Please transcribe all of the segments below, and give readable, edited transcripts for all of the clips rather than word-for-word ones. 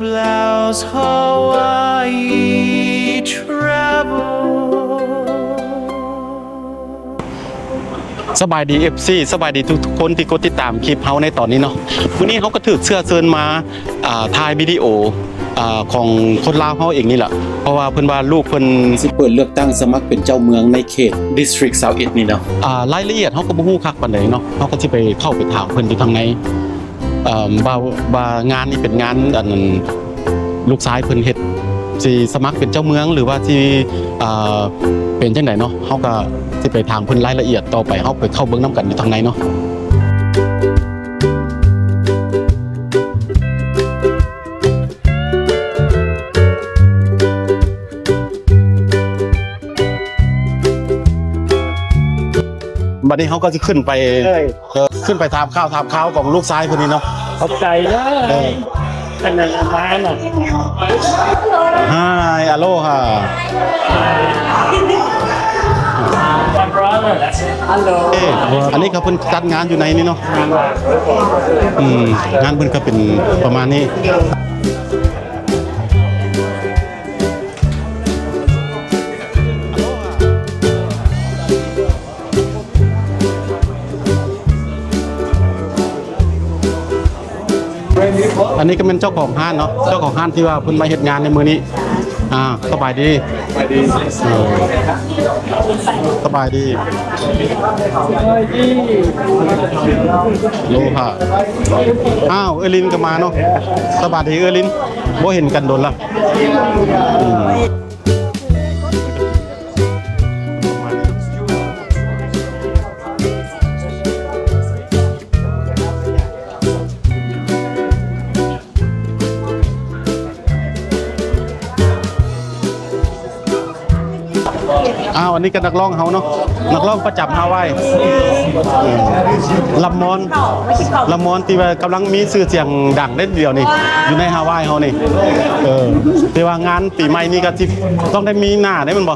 blouse Hawaii travel สบายดี FC สบายดีทุกคนที่กดติดตามคลิปเฮาในตอนนี้เนาะวันนี้เขาก็ถือเสื้อเชิญมาถ่ายวิดีโอของคนลาวเฮาเองนี่แหละเพราะว่าเพิ่นว่าลูกเพิ่นสิเปิดเลือกตั้งสมัครเป็นเจ้าเมืองในเขต District 21นี่เนาะรายละเอียดเฮาก็บ่ฮู้คักปานใดเนาะเฮาก็สิไปเข้าไปถามเพิ่นอยู่ทางในว่างานนี้เป็นงานอันนั้นลูกชายเพิ่นเฮ็ดสิสมัครเป็นเจ้าเมืองหรือว่าสิเป็นจังไดเนาะเฮาก็สิไปถามเพิ่นรายละเอียดต่อไปเฮาไปเข้าเบิ่งนํกันอยู่ทางในเนาะบัดนี้เขาก็จะขึ้นไปถามข่าวของลูกชายคนนี้เนาะขอบใจเลยขนาดร้านอ่ะHi Aloha ฮัลโหลอันนี้เขาเพิ่นจัดงานอยู่ในนี้เนาะงานเพิ่นก็เป็นประมาณนี้อันนี้ก็เป็นเจ้าของห้านเนาะเจ้าของห้านที่ว่าเพิ่นมาเฮ็ดงานในมื้อนี้สบายดีสบายดีโลค่ะเอลินก็มาเนาะสบายดีเอลินบ่เห็นกันโดนละอันนี้ก็นักร้องเฮาเนาะนักร้องประจำฮาวายลำมอนที่ว่ากำลังมีชื่อเสียงดังได้เดียวนี่อยู่ในฮาวายเฮานี่แต่ว่างานปีใหม่นี่ก็ต้องได้มีหน้าได้มันบ่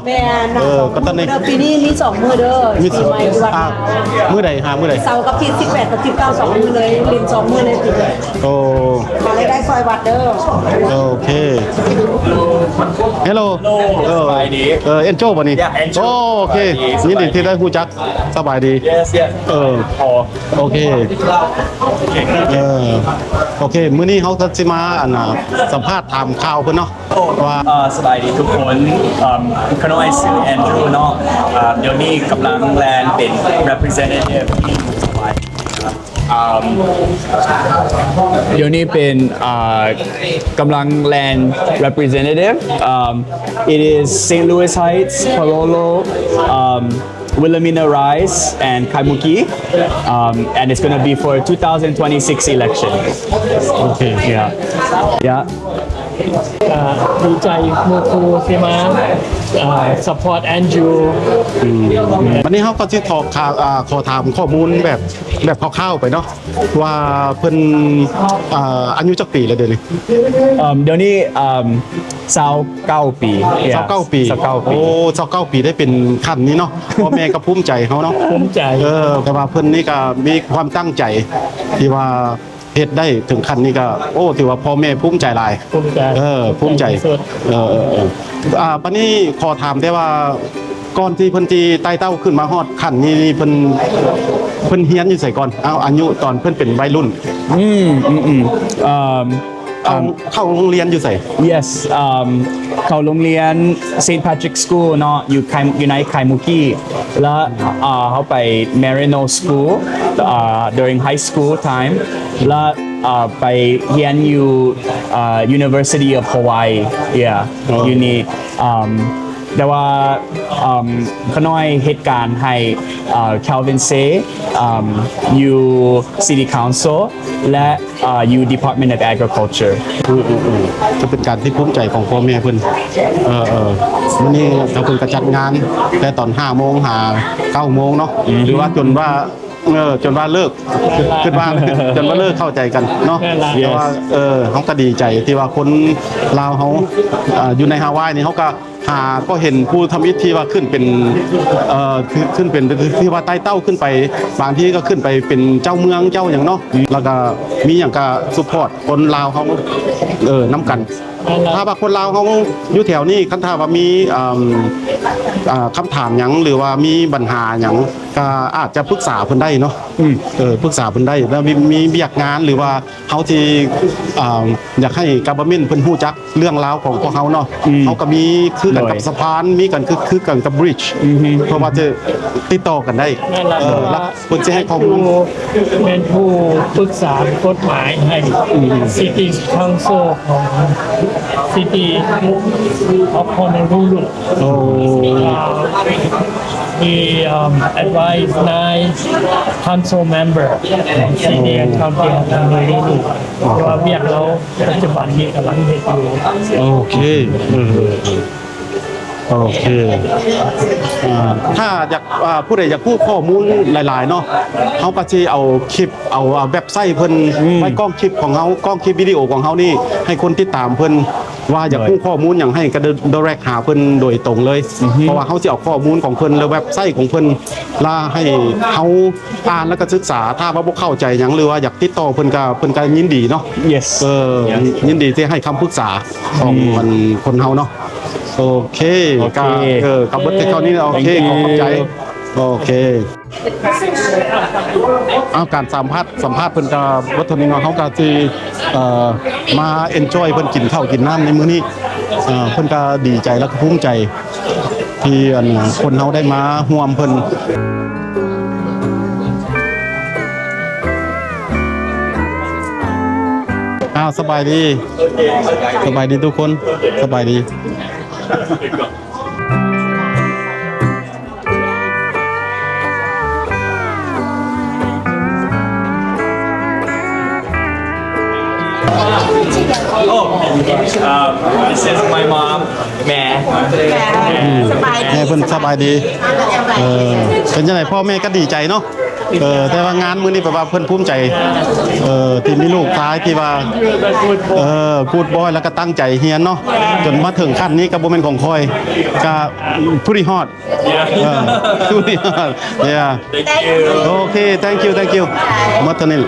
ก็ตอนนี้ปีนี้มี2มื้อเด้อปีใหม่วันมื้อใดมื้อใดเสาร์กับที่18กับ19 2มื้อเลยเล่น2มื้อเลยปีนี้มาได้ซอยวัดเด้อโอเค Hello สบายดีเอ็นโจบ่นี่โอเคยินดีที่ได้ฮู้จักสบายดีโอเคโอเคมื้อนี้เฮาจะสิมาสัมภาษณ์ถามข่าวเพิ่นเนาะว่าสบายดีทุกคนคณะชื่อแอนดรูว์เนาะเดี๋ยวนี้กำลังแลนเป็น representative ที่สบายเดี๋ยวนี้เป็นกำลังแลน representative it is St. Louis Heights, Palolo, Wilhelmina Rise and Kaimuki and it's going to be for 2026 election. Okay. Yeah. ดีใจมูคูที่มาsupport Andrew วันนี้เขาก็ที่ขอถามข้อมูลแบบคร่าวๆไปเนาะว่าเพิ่นอายุจักปีแล้วเดี๋ยวนี้เดี๋ยวนี้29 ปี29 ปีโอ้29 ปีได้เป็นขั้นนี้เนาะพ่อแม่ก็ภูมิใจเขาเนาะภูมิใจแต่ว่าเพิ่นนี่ก็มีความตั้งใจที่ว่าเฮ็ดได้ถึงขั้นนี้ก็ถือว่าพ่อแม่ภูมิใจหลายภูมิใจปานนี้ขอถามได้ว่าก่อนที่เพิ่นสิไต่เต้าขึ้นมาฮอดขั้นนี้เพิ่นเรียนอยู่ไสก่อนอายุตอนเพิ่นเป็นวัยรุ่นเข้าโรงเรียนอยู่ไส Yes เข้าโรงเรียน St. Patrick School เนาะอยู่ในไคมุกิแล้วเขาไป Merino School during high school time แล้วไปเรียนอยู่ University of Hawaiiอยู่นี่แต่ว่าขน้อยเหตุการณ์ให้ Calvin Say อยู่ City Council และอยู่ Department of Agriculture จะเป็นการที่ภูมิใจของพ่อแม่เพิ่นวันนี้เราเพิ่นก็จัดงานแต่ตอน5 โมง9 โมงเนาะหรือว่าจนว่า จนว่าเลิกคิดว่าจนว่าเลิกเข้าใจกันเนาะแต่ว่าเฮาก็ดีใจที่ว่าคนลาวเฮาอยู่ในฮาวายนี่เฮาก็เห็นผู้ทำอิฐที่ว่าขึ้นเป็นขึ้นเป็นที่ว่าใต้เต้าขึ้นไปบางที่ก็ขึ้นไปเป็นเจ้าเมืองเจ้าหยังเนาะแล้วก็มีหยังก็ซัพพอร์ตคนลาวเฮานำกันถ้าว่าคนลาวเฮาอยู่แถวนี้คันถ้าว่ามีคำถามหยังหรือว่ามีปัญหาหยังก็อาจจะปรึกษาเพิ่นได้เนาะปรึกษาเพิ่นได้แล้วมีเวียกงานหรือว่าเฮาที่อยากให้ government เพิ่นฮู้จักเรื่องราวของพวกเฮาเนาะเฮาก็มีคือกันกับสะพานมีกันคือกันกับ bridge เพราะว่าจะติดต่อกันได้แล้วเพิ่นสิให้ข้อมูลเป็นผู้ปรึกษากฎหมายให้ City Council ของ City of Honolulu he advise 9 council member ของ City and County of Honolulu ว่าเวียกเราปัจจุบันนี้กำลังเฮ็ดอยู่โอเคถ้าอยากผู้ใดอยากพูดข้อมูลหลายๆเนาะเฮาก็สิเอาคลิปเอาเว็บไซต์เพิ่นไว้กล้องคลิปของเฮากล้องคลิปวิดีโอของเฮานี่ให้คนติดตามเพิ่นว่าอยากรู้ข้อมูลหยังให้ก็ direct หาเพิ่นโดยตรงเลยเพราะว่าเฮาสิเอาข้อมูลของเพิ่นและเว็บไซต์ของเพิ่นลาให้เฮาอ่านแล้วก็ศึกษาถ้าว่าบ่เข้าใจหยังหรือว่าอยากติดต่อเพิ่นก็ยินดีเนาะ yes ยินดีที่ให้คำปรึกษาของคนเฮาเนาะโอเคก็ขับรถเท่านี้โอเคขอบใจโอเคเอาการสัมภาษณ์เพิ่นก็วัฒนธรรมเฮาก็สิมาเอนจอยเพิ่นกินข้าวกินน้ำในมื้อนี้เพิ่นก็ดีใจแล้วก็ภูมิใจที่คนเฮาได้มาร่วมเพิ่นสบายดีทุกคนสบายดีthis is my mom แม่สบายดีแม่เพิ่นสบายดีเป็นจังได๋พ่อแม่ก็ดีใจเนาะแต่ว่างานมื้อนี้แบบว่าเพิ่นภูมิใจที่มีลูกชายที่ว่ากูดบอยแล้วก็ตั้งใจเรียนเนาะจนมาถึงขั้นนี้ก็บ่แม่นของคอยก็pretty hot pretty hot yeah okay thank you มาตอนนี้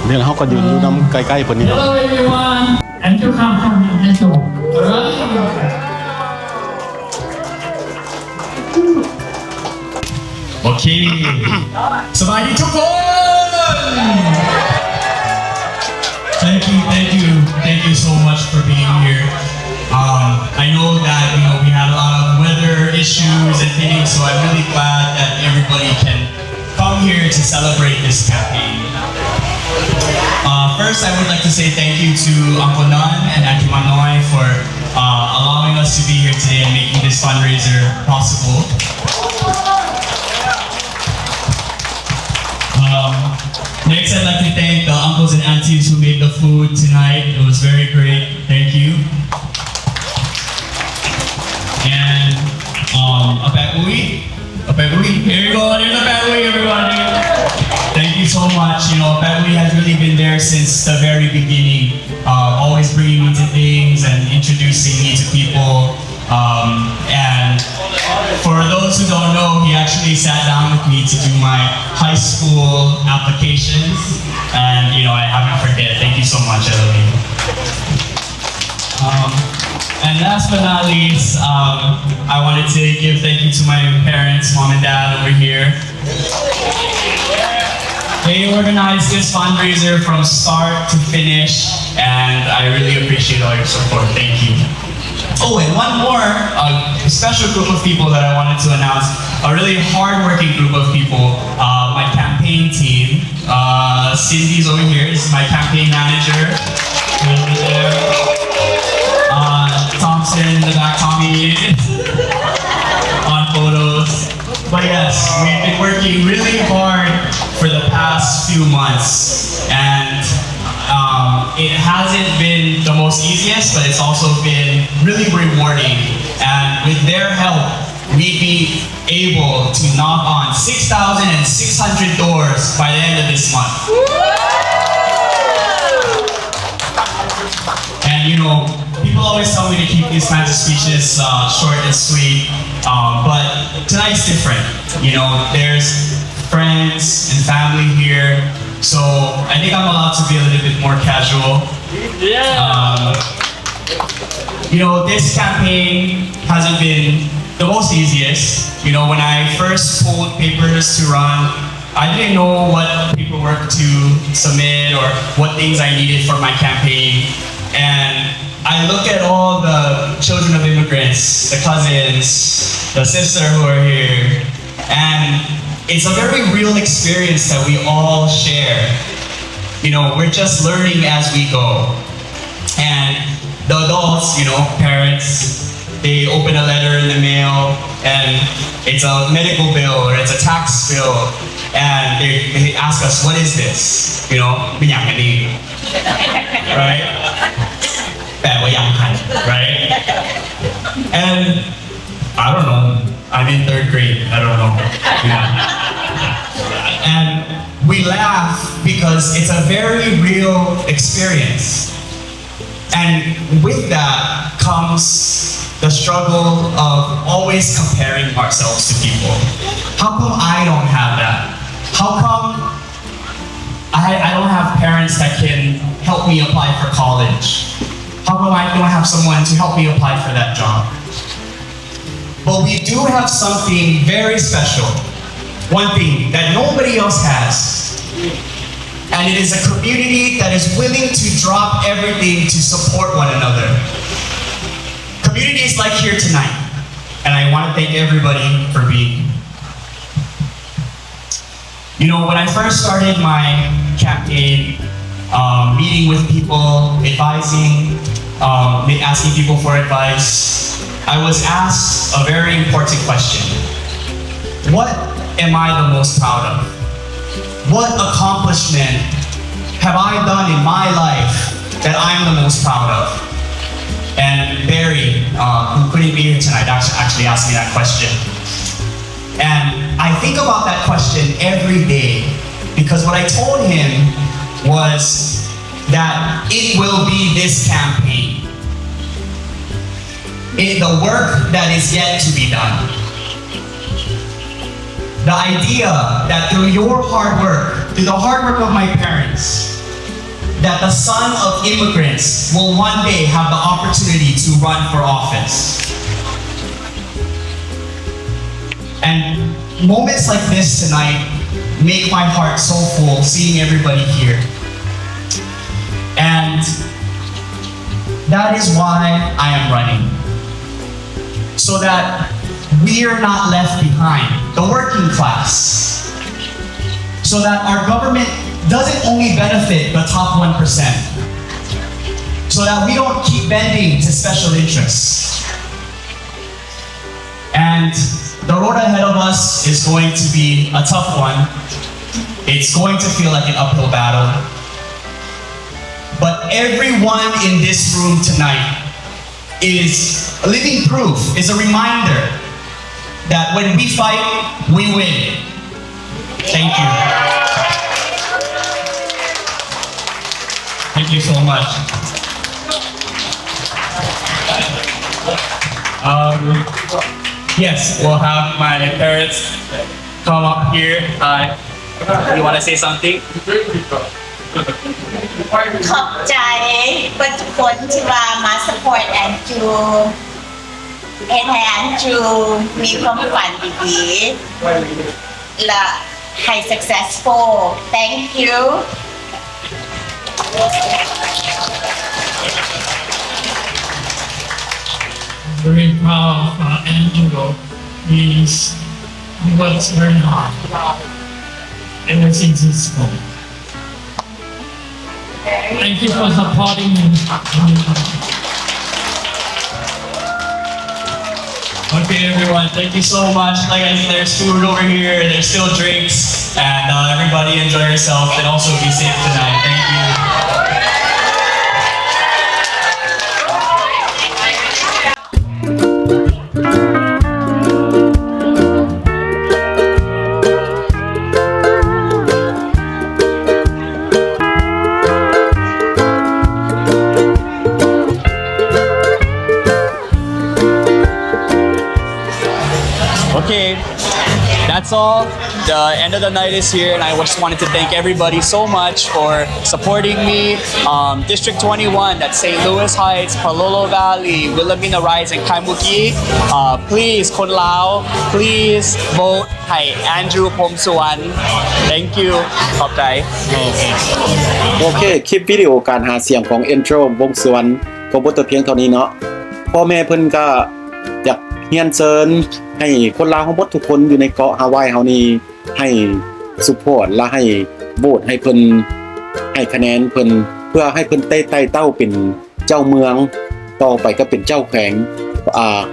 เดี๋ยวเขาก็ยืนอยู่น้ำใกล้ๆเพิ่นนี่ Hello everyone and to come from Mexico Okay สบายดีทุกคน Thank you so much for being here I know that we had a lot of weather issues and things so I'm really glad that everybody can come here to celebrate this campaign First, I would like to say thank you to Uncle Nun and Auntie Manoy for allowing us to be here today and making this fundraiser possible. Next, I'd like to thank the uncles and aunties who made the food tonight. It was very great. Thank you. And Apekui. Here you go. Here's Apekui, everyone. Thank you so much. Apekui has really been there since the very beginning, always bringing me to things and introducing me to people. And for those who don't know, he actually sat down with me to do my high school applications. And, I haven't forget. Thank you so much. I love you. And last but not least, I wanted to give thank you to my parents, mom and dad over here. They organized this fundraiser from start to finish, and I really appreciate all your support. Thank you. Oh, and one more special group of people that I wanted to announce, a really hard-working group of people, my campaign team. Cindy's over here, this is my campaign manager. Over there. Thompson in the back, Tommy on photos. But yes, we've been working really hard for the past few months, and it hasn't been the most easiest, but it's also been really rewarding. And with their help, we'd be able to knock on 6,600 doors by the end of this month. And you know, people always tell me to keep these kinds of speeches short and sweet, but tonight's different. You know, there's friends and family here, so I think I'm allowed to be a little bit more casual. You know, this campaign hasn't been the most easiest. You know, when I first pulled papers to run, I didn't know what paperwork to submit or what things I needed for my campaign. And I look at all the children of immigrants, the cousins, the sister who are here, and it's a very real experience that we all share. You know, we're just learning as we go. And the adults, you know, parents, they open a letter in the mail and it's a medical bill or it's a tax bill, and they ask us, what is this? You know, right? Right? And I don't know, I'm in 3rd grade, I don't know. And we laugh because it's a very real experience. And with that comes the struggle of always comparing ourselves to people. How come I don't have that? How come I don't have parents that can help me apply for college? How come I don't have someone to help me apply for that job? But we do have something very special. One thing that nobody else has. And it is a community that is willing to drop everything to support one another. Communities like here tonight. And I want to thank everybody for being here. You know, when I first started my campaign, meeting with people, advising, asking people for advice, I was asked a very important question. What am I the most proud of? What accomplishment have I done in my life that I'm the most proud of? And Barry, who couldn't be here tonight, actually asked me that question. And I think about that question every day, because what I told him was that it will be this campaign. The work that is yet to be done. The idea that through your hard work, through the hard work of my parents, that the son of immigrants will one day have the opportunity to run for office. And moments like this tonight make my heart so full, seeing everybody here. And that is why I am running. So that we are not left behind, the working class. So that our government doesn't only benefit the top 1%. So that we don't keep bending to special interests. And the road ahead of us is going to be a tough one. It's going to feel like an uphill battle. But everyone in this room tonight is a living proof, is a reminder that when we fight, we win. Thank you. Thank you so much. Yes, we'll have my parents come up here. You want to say something? ขอบใจเพื่อนทุกคนที่ว่ามาสปอร์ตแอนจูเฮ็ดให้แอนจูมีความฝันดีๆและให้ successful thank you Very proud of Angelo. He works very hard ever since his school. Thank you for supporting me. Okay, everyone, thank you so much. Like I said, there's food over here, there's still drinks, and everybody enjoy yourself and also be safe tonight. Thank you. Okay, that's all. The end of the night is here, and I just wanted to thank everybody so much for supporting me. District 21, that's St. Louis Heights, Palolo Valley, Wilhelmina Rise, and Kaimuki. Please, Kon Lao, please voteให้ Andrew Pomsuwan. Thank you. ขอบใจ โอเค คลิปวิดีโอการหาเสียงของเอ็นโทรวงสุวรรณก็บ่แต่เพียงเท่านี้เนาะพ่อแม่เพิ่นก็อยากเรียนเชิญให้คนลาวเฮาหมดทุกคนอยู่ในเกาะฮาวายเฮานี่ให้ซัพพอร์ตและให้โหวตให้เพิ่นให้คะแนนเพิ่นเพื่อให้เพิ่นไต่เต้าเป็นเจ้าเมืองต่อไปก็เป็นเจ้าแขวง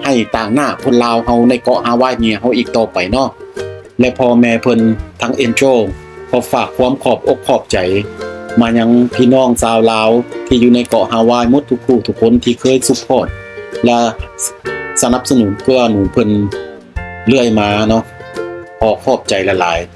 ให้ต่างหน้าคนลาวเฮาในเกาะฮาวายนี่เฮาอีกต่อไปเนาะและพ่อแม่เพิ่นทั้งเอ็นโทรขอฝากความขอบอกขอบใจมายังพี่น้องชาวลาวที่อยู่ในเกาะฮาวายหมดทุกผู้ทุกคนที่เคยซัพพอร์ตและสนับสนุนเพื่อหนูเพิ่นเรื่อยมาเนาะขอขอบใจหลายๆ